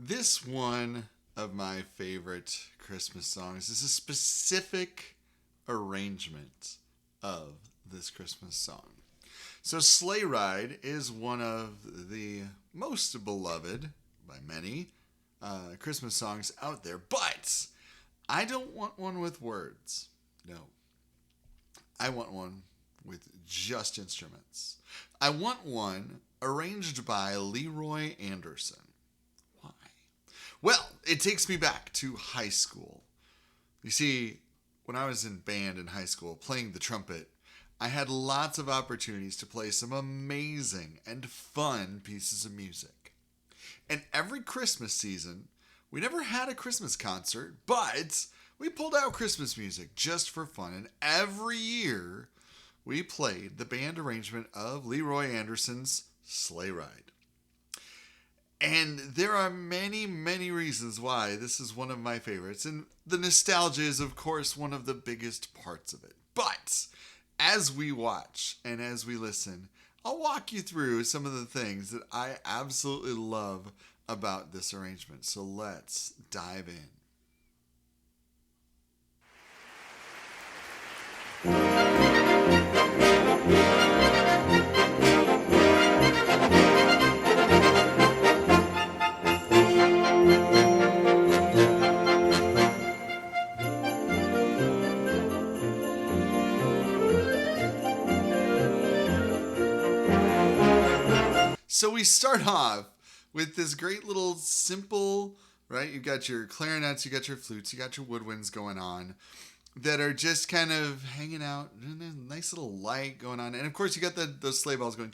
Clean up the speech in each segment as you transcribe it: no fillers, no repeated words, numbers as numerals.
This one of my favorite Christmas songs is a specific arrangement of this Christmas song. So, Sleigh Ride is one of the most beloved by many Christmas songs out there, but I don't want one with words. No. I want one with just instruments. I want one arranged by Leroy Anderson. Why? Well, it takes me back to high school. You see, when I was in band in high school playing the trumpet, I had lots of opportunities to play some amazing and fun pieces of music. And every Christmas season, we never had a Christmas concert, but we pulled out Christmas music just for fun. And every year, we played the band arrangement of Leroy Anderson's Sleigh Ride. And there are many, many reasons why this is one of my favorites. And the nostalgia is, of course, one of the biggest parts of it. But as we watch and as we listen, I'll walk you through some of the things that I absolutely love about this arrangement. So let's dive in. So we start off with this great little simple, right? You've got your clarinets, you got your flutes, you got your woodwinds going on that are just kind of hanging out. Nice little light going on. And of course, you got those sleigh bells going,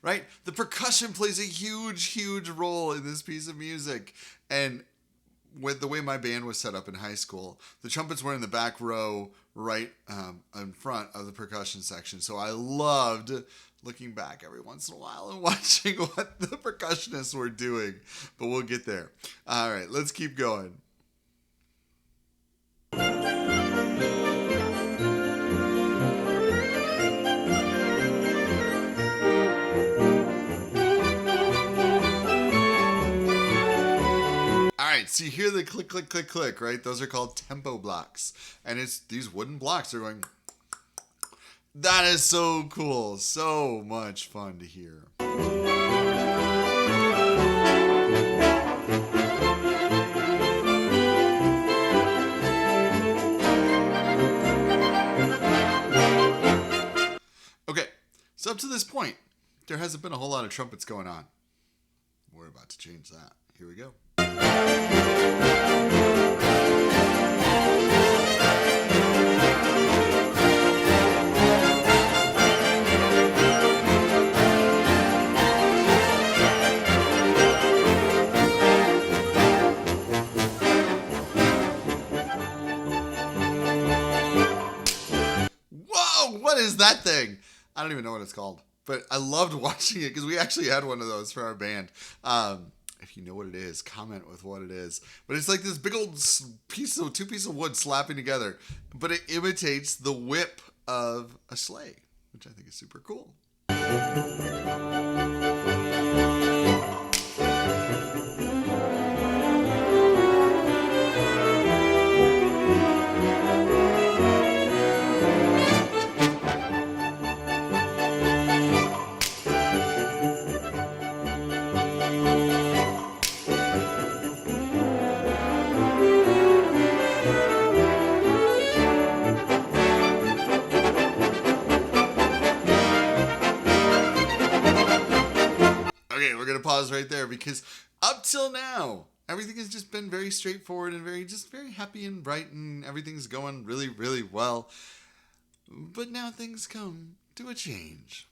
right? The percussion plays a huge, huge role in this piece of music. And with the way my band was set up in high school, the trumpets were in the back row right in front of the percussion section. So I loved looking back every once in a while and watching what the percussionists were doing. But we'll get there. All right, let's keep going. So you hear the click, click, click, click, right? Those are called tempo blocks. And it's these wooden blocks are going. That is so cool. So much fun to hear. Okay, so up to this point, there hasn't been a whole lot of trumpets going on. We're about to change that. Here we go. Whoa, what is that thing? I don't even know what it's called, but I loved watching it because we actually had one of those for our band. If you know what it is, comment with what it is. But it's like this big old two pieces of wood slapping together, but it imitates the whip of a sleigh, which I think is super cool. We're going to pause right there because up till now, everything has just been very straightforward and very happy and bright, and everything's going really, really well. But now things come to a change.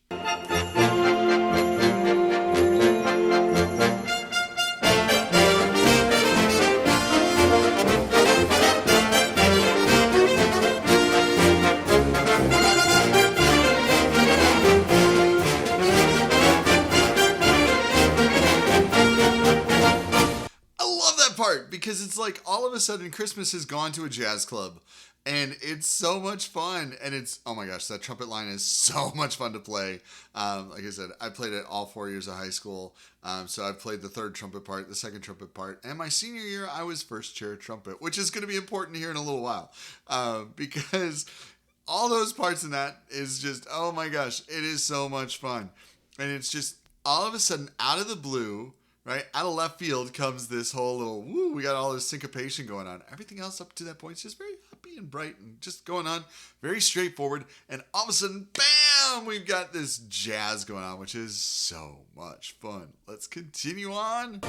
part because it's like all of a sudden Christmas has gone to a jazz club. And it's so much fun. And it's, oh my gosh, that trumpet line is so much fun to play. Like I said, I played it all 4 years of high school. So I've played the third trumpet part, the second trumpet part. And my senior year, I was first chair trumpet, which is going to be important here in a little while. Because all those parts in that is just, oh my gosh, it is so much fun. And it's just all of a sudden, out of the blue, right, out of left field comes this whole little, woo, we got all this syncopation going on. Everything else up to that point is just very happy and bright and just going on, very straightforward. And all of a sudden, bam, we've got this jazz going on, which is so much fun. Let's continue on.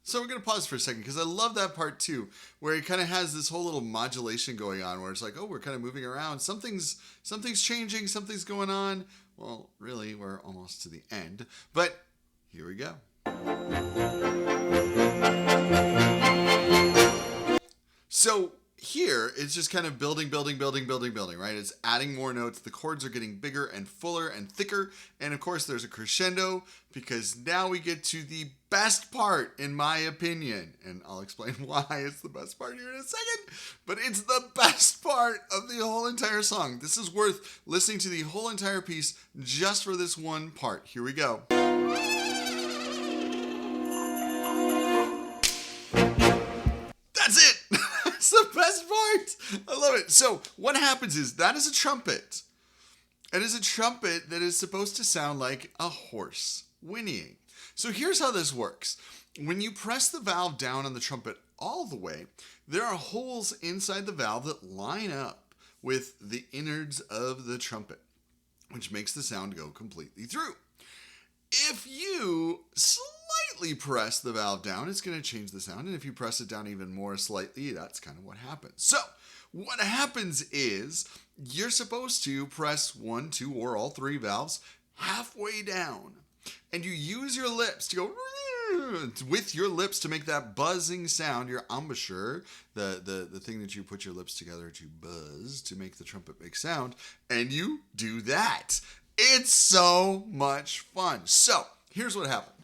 So we're going to pause for a second because I love that part too, where it kind of has this whole little modulation going on where it's like, oh, we're kind of moving around. Something's changing. Something's going on. Well, really, we're almost to the end, but here we go. So here, it's just kind of building, right? It's adding more notes. The chords are getting bigger and fuller and thicker. And of course, there's a crescendo because now we get to the best part, in my opinion. And I'll explain why it's the best part here in a second. But it's the best part of the whole entire song. This is worth listening to the whole entire piece just for this one part. Here we go. That's it. It's the best part. I love it. So what happens is that is a trumpet. It is a trumpet that is supposed to sound like a horse whinnying. So here's how this works. When you press the valve down on the trumpet all the way, there are holes inside the valve that line up with the innards of the trumpet, which makes the sound go completely through. If you slightly press the valve down, it's going to change the sound. And if you press it down even more slightly, that's kind of what happens. So what happens is you're supposed to press 1, 2, or all 3 valves halfway down. And you use your lips to go with your lips to make that buzzing sound, your embouchure, the thing that you put your lips together to buzz to make the trumpet make sound. And you do that. It's so much fun. So here's what happened.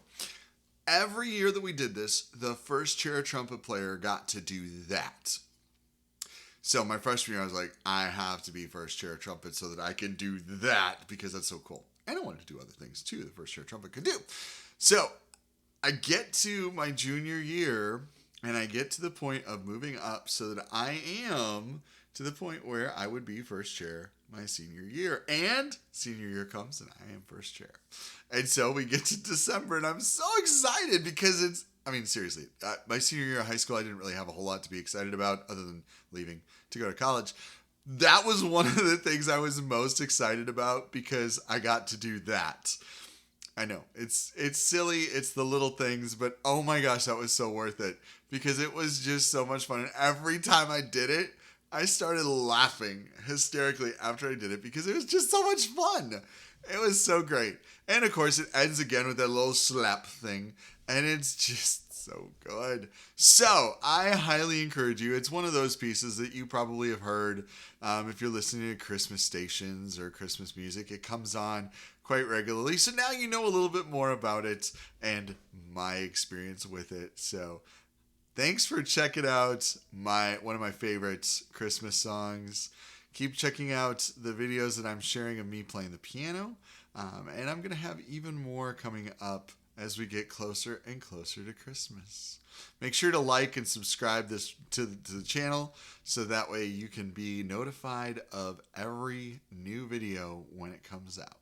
Every year that we did this, the first chair trumpet player got to do that. So my freshman year, I was like, I have to be first chair trumpet so that I can do that because that's so cool. And I wanted to do other things too the first chair trumpet could do. So I get to my junior year and I get to the point of moving up so that I am to the point where I would be first chair my senior year. And senior year comes and I am first chair. And so we get to December and I'm so excited because seriously, my senior year of high school, I didn't really have a whole lot to be excited about other than leaving to go to college. That was one of the things I was most excited about because I got to do that. I know, it's silly, it's the little things, but oh my gosh, that was so worth it because it was just so much fun. And every time I did it, I started laughing hysterically after I did it because it was just so much fun. It was so great. And of course, it ends again with that little slap thing. And it's just so good. So I highly encourage you. It's one of those pieces that you probably have heard if you're listening to Christmas stations or Christmas music. It comes on quite regularly. So now you know a little bit more about it and my experience with it. So thanks for checking out one of my favorite Christmas songs. Keep checking out the videos that I'm sharing of me playing the piano. And I'm going to have even more coming up as we get closer and closer to Christmas. Make sure to like and subscribe to the channel so that way you can be notified of every new video when it comes out.